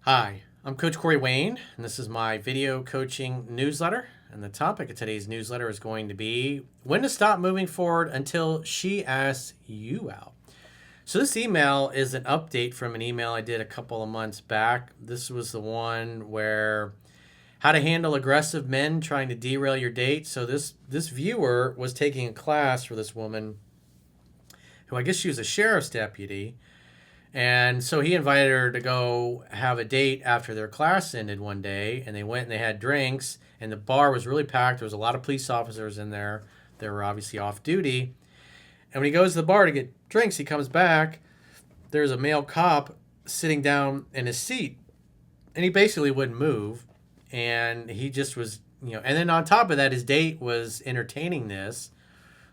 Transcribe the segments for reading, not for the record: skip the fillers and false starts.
Hi, I'm Coach Corey Wayne, and this is my video coaching newsletter. And the topic of today's newsletter is going to be when to stop moving forward until she asks you out. So, this email is an update from an email I did a couple of months back. This was the one where how to handle aggressive men trying to derail your date. So, this viewer was taking a class for this woman who I guess she was a sheriff's deputy. And so he invited her to go have a date after their class ended one day. And they went and they had drinks. And the bar was really packed. There was a lot of police officers in there. They were obviously off duty. And when he goes to the bar to get drinks, he comes back. There's a male cop sitting down in his seat. And he basically wouldn't move. And he just was, and then on top of that, his date was entertaining this,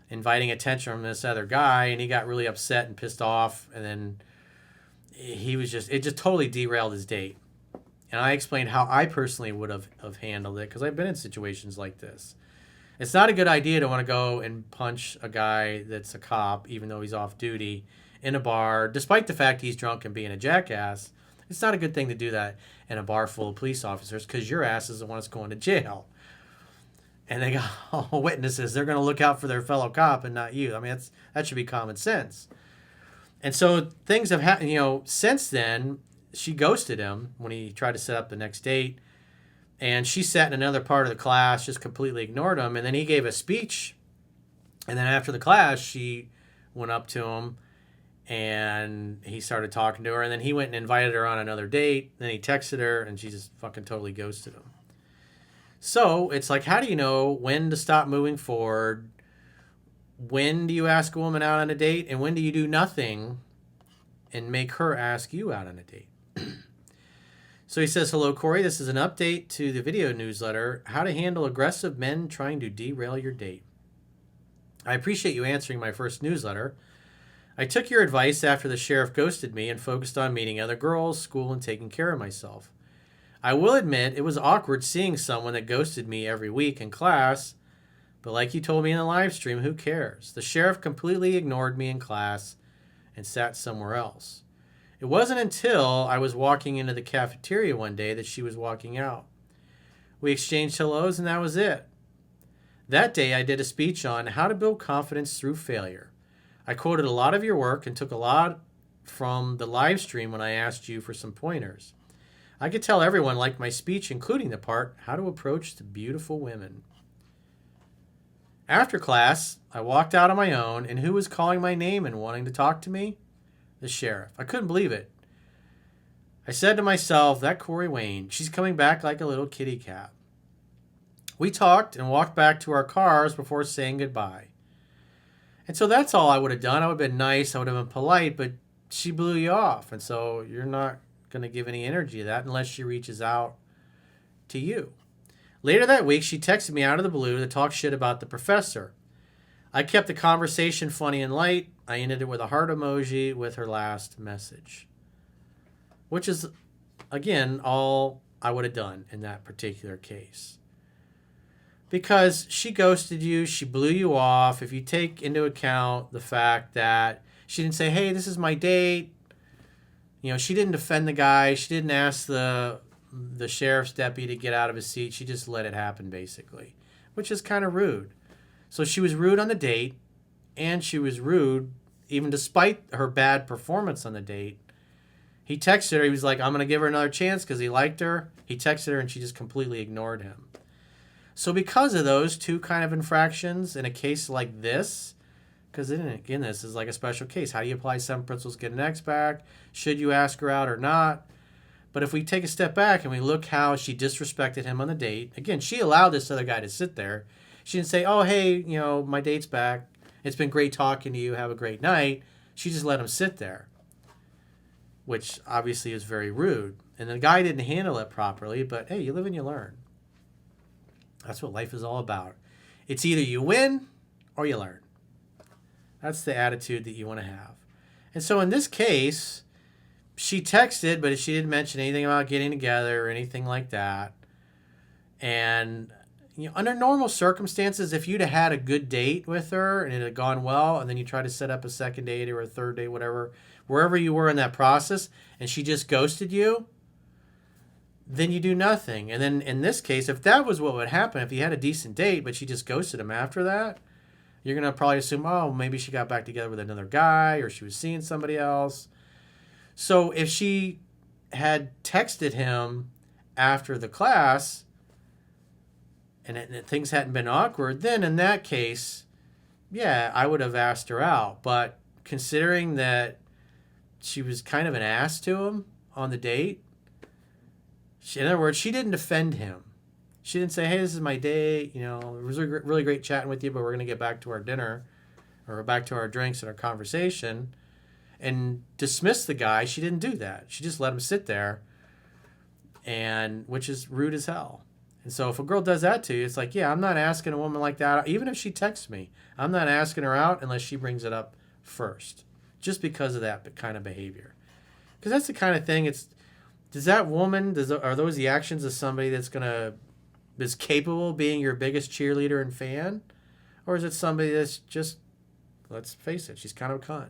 inviting attention from this other guy. And he got really upset and pissed off. And then it just totally derailed his date. And I explained how I personally would have handled it because I've been in situations like this. It's not a good idea to want to go and punch a guy that's a cop, even though he's off duty, in a bar, despite the fact he's drunk and being a jackass. It's not a good thing to do that in a bar full of police officers because your ass is the one that's going to jail. And they got all witnesses. They're going to look out for their fellow cop and not you. I mean, that should be common sense. And so things have happened, since then. She ghosted him when he tried to set up the next date. And she sat in another part of the class, just completely ignored him. And then he gave a speech. And then after the class, she went up to him and he started talking to her. And then he went and invited her on another date. Then he texted her and she just fucking totally ghosted him. So it's like, how do you know when to stop moving forward? When do you ask a woman out on a date? And when do you do nothing and make her ask you out on a date? So he says, hello, Corey. This is an update to the video newsletter, how to handle aggressive men trying to derail your date. I appreciate you answering my first newsletter. I took your advice after the sheriff ghosted me and focused on meeting other girls, school, and taking care of myself. I will admit it was awkward seeing someone that ghosted me every week in class. But like you told me in the live stream, who cares? The sheriff completely ignored me in class and sat somewhere else. It wasn't until I was walking into the cafeteria one day that she was walking out. We exchanged hellos and that was it. That day I did a speech on how to build confidence through failure. I quoted a lot of your work and took a lot from the live stream when I asked you for some pointers. I could tell everyone liked my speech, including the part, how to approach the beautiful women. After class, I walked out on my own, and who was calling my name and wanting to talk to me? The sheriff. I couldn't believe it. I said to myself, that Corey Wayne, she's coming back like a little kitty cat. We talked and walked back to our cars before saying goodbye. And so that's all I would have done. I would have been nice, I would have been polite, but she blew you off. And so you're not going to give any energy to that unless she reaches out to you. Later that week, she texted me out of the blue to talk shit about the professor. I kept the conversation funny and light. I ended it with a heart emoji with her last message. Which is, again, all I would have done in that particular case. Because she ghosted you, she blew you off. If you take into account the fact that she didn't say, hey, this is my date. She didn't defend the guy. She didn't ask the sheriff's deputy to get out of his seat. She just let it happen, basically, which is kind of rude. So she was rude on the date, and she was rude even despite her bad performance on the date. He texted her. He was like, I'm going to give her another chance because he liked her. He texted her, and she just completely ignored him. So because of those two kind of infractions in a case like this, because again, this is like a special case. How do you apply 7 principles, get an X back? Should you ask her out or not? But if we take a step back and we look how she disrespected him on the date, again, she allowed this other guy to sit there. She didn't say, oh, hey, my date's back. It's been great talking to you. Have a great night. She just let him sit there, which obviously is very rude. And the guy didn't handle it properly, but hey, you live and you learn. That's what life is all about. It's either you win or you learn. That's the attitude that you want to have. And so in this case, she texted, but she didn't mention anything about getting together or anything like that. And under normal circumstances, if you'd have had a good date with her and it had gone well, and then you try to set up a second date or a third date, whatever, wherever you were in that process, and she just ghosted you, then you do nothing. And then in this case, if that was what would happen, if you had a decent date, but she just ghosted him after that, you're going to probably assume, oh, maybe she got back together with another guy or she was seeing somebody else. So if she had texted him after the class and things hadn't been awkward, then in that case, yeah, I would have asked her out. But considering that she was kind of an ass to him on the date, in other words, she didn't defend him. She didn't say, hey, this is my date. You know, it was really great chatting with you, but we're going to get back to our dinner or back to our drinks and our conversation, and dismiss the guy. She didn't do that. She just let him sit there, and which is rude as hell. And so if a girl does that to you, it's like, yeah, I'm not asking a woman like that. Even if she texts me, I'm not asking her out unless she brings it up first, just because of that kind of behavior. Because that's the kind of thing. Does that woman, are those the actions of somebody that's capable of being your biggest cheerleader and fan? Or is it somebody that's just, let's face it, she's kind of a cunt.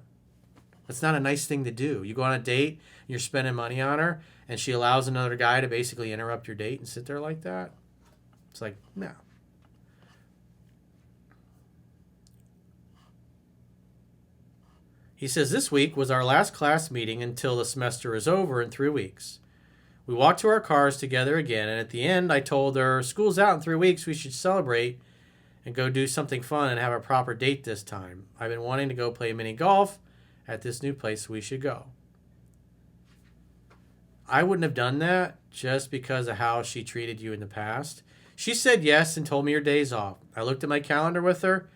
That's not a nice thing to do. You go on a date, you're spending money on her, and she allows another guy to basically interrupt your date and sit there like that? It's like, no. He says, this week was our last class meeting until the semester is over in 3 weeks. We walked to our cars together again, and at the end, I told her, school's out in 3 weeks, we should celebrate and go do something fun and have a proper date this time. I've been wanting to go play mini golf at this new place, we should go. I wouldn't have done that just because of how she treated you in the past. She said yes and told me her days off. I looked at my calendar with her,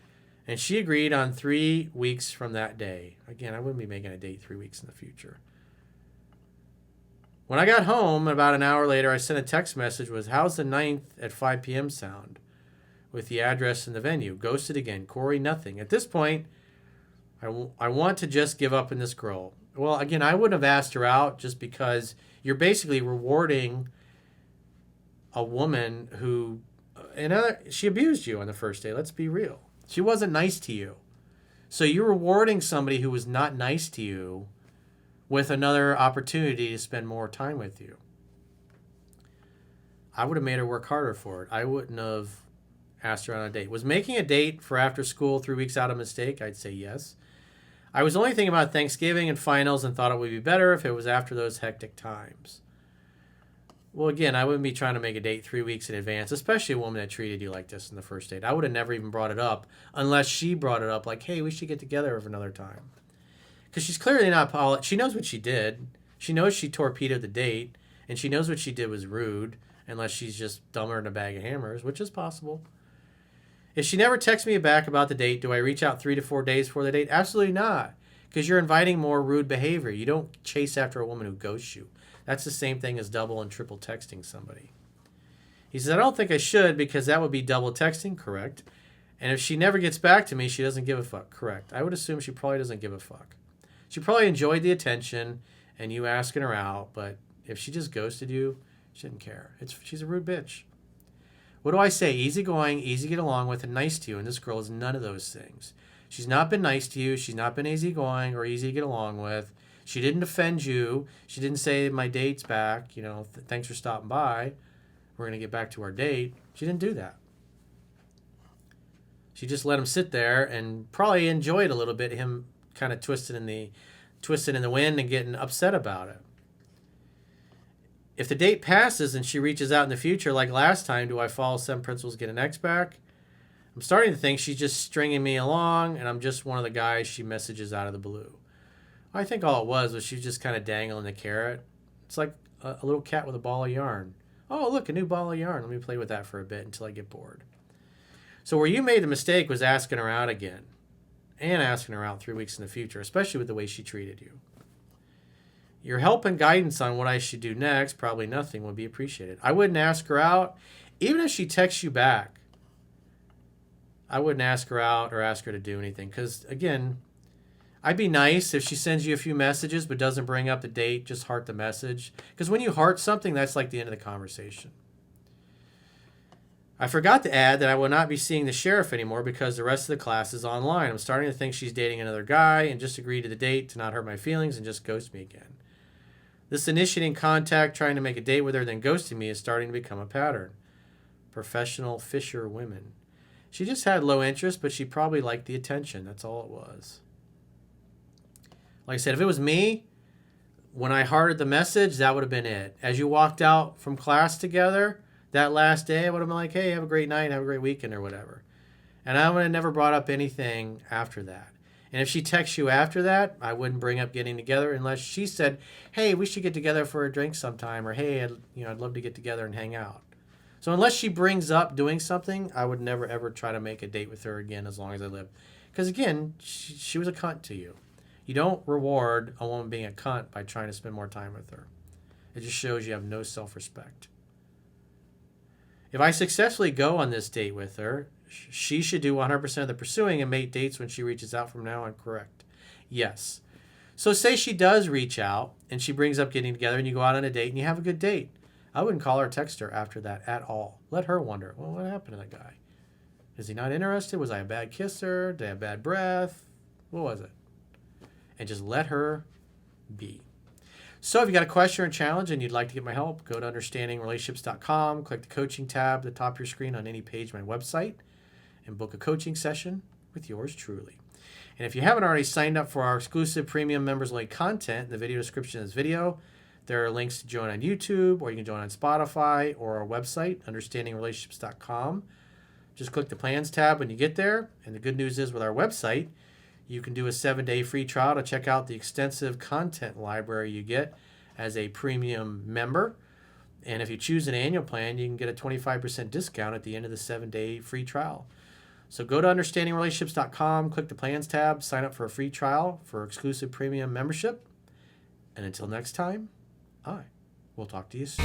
and she agreed on 3 weeks from that day. Again, I wouldn't be making a date 3 weeks in the future. When I got home, about an hour later, I sent a text message with, how's the 9th at 5 p.m. sound? With the address and the venue. Ghosted again. Corey, nothing. At this point, I want to just give up on this girl. Well, again, I wouldn't have asked her out just because you're basically rewarding a woman who, she abused you on the first day. Let's be real. She wasn't nice to you. So you're rewarding somebody who was not nice to you with another opportunity to spend more time with you. I would have made her work harder for it. I wouldn't have asked her on a date. Was making a date for after school 3 weeks out a mistake? I'd say yes. I was only thinking about Thanksgiving and finals and thought it would be better if it was after those hectic times. Well, again, I wouldn't be trying to make a date 3 weeks in advance, especially a woman that treated you like this in the first date. I would have never even brought it up unless she brought it up like, hey, we should get together for another time. Because she's clearly not polished. She knows what she did. She knows she torpedoed the date, and she knows what she did was rude, unless she's just dumber than a bag of hammers, which is possible. If she never texts me back about the date, do I reach out 3 to 4 days before the date? Absolutely not, because you're inviting more rude behavior. You don't chase after a woman who ghosts you. That's the same thing as double and triple texting somebody. He says, I don't think I should because that would be double texting, correct? And if she never gets back to me, she doesn't give a fuck, correct? I would assume she probably doesn't give a fuck. She probably enjoyed the attention and you asking her out, but if she just ghosted you, she didn't care. She's a rude bitch. What do I say? Easygoing, easy to get along with, and nice to you, and this girl is none of those things. She's not been nice to you. She's not been easygoing or easy to get along with. She didn't offend you. She didn't say, my date's back. Thanks for stopping by. We're going to get back to our date. She didn't do that. She just let him sit there and probably enjoyed a little bit him kind of twisted in the wind and getting upset about it. If the date passes and she reaches out in the future like last time, do I follow 7 principles, get an X back? I'm starting to think she's just stringing me along and I'm just one of the guys she messages out of the blue. I think all it was she was just kind of dangling the carrot. It's like a little cat with a ball of yarn. Oh, look, a new ball of yarn. Let me play with that for a bit until I get bored. So where you made the mistake was asking her out again and asking her out 3 weeks in the future, especially with the way she treated you. Your help and guidance on what I should do next, probably nothing, would be appreciated. I wouldn't ask her out, even if she texts you back. I wouldn't ask her out or ask her to do anything because, again, I'd be nice if she sends you a few messages but doesn't bring up the date, just heart the message. Because when you heart something, that's like the end of the conversation. I forgot to add that I will not be seeing the sheriff anymore because the rest of the class is online. I'm starting to think she's dating another guy and just agreed to the date to not hurt my feelings and just ghost me again. This initiating contact, trying to make a date with her, then ghosting me is starting to become a pattern. Professional fisher women. She just had low interest, but she probably liked the attention. That's all it was. Like I said, if it was me, when I hearted the message, that would have been it. As you walked out from class together that last day, I would have been like, hey, have a great night, have a great weekend or whatever. And I would have never brought up anything after that. And if she texts you after that, I wouldn't bring up getting together unless she said, hey, we should get together for a drink sometime, or hey, I'd love to get together and hang out. So unless she brings up doing something, I would never, ever try to make a date with her again as long as I live. Because again, she was a cunt to you. You don't reward a woman being a cunt by trying to spend more time with her. It just shows you have no self-respect. If I successfully go on this date with her, she should do 100% of the pursuing and make dates when she reaches out from now on, correct? Yes. So say she does reach out and she brings up getting together and you go out on a date and you have a good date. I wouldn't call her or text her after that at all. Let her wonder, well, what happened to that guy? Is he not interested? Was I a bad kisser? Did I have bad breath? What was it? And just let her be. So if you got a question or a challenge and you'd like to get my help, go to understandingrelationships.com, click the coaching tab at the top of your screen on any page of my website, and book a coaching session with yours truly. And if you haven't already signed up for our exclusive premium members only content in the video description of this video, there are links to join on YouTube, or you can join on Spotify or our website, understandingrelationships.com. Just click the plans tab when you get there. And the good news is with our website, you can do a 7-day free trial to check out the extensive content library you get as a premium member. And if you choose an annual plan, you can get a 25% discount at the end of the 7-day free trial. So go to understandingrelationships.com, click the plans tab, sign up for a free trial for exclusive premium membership. And until next time, I will talk to you soon.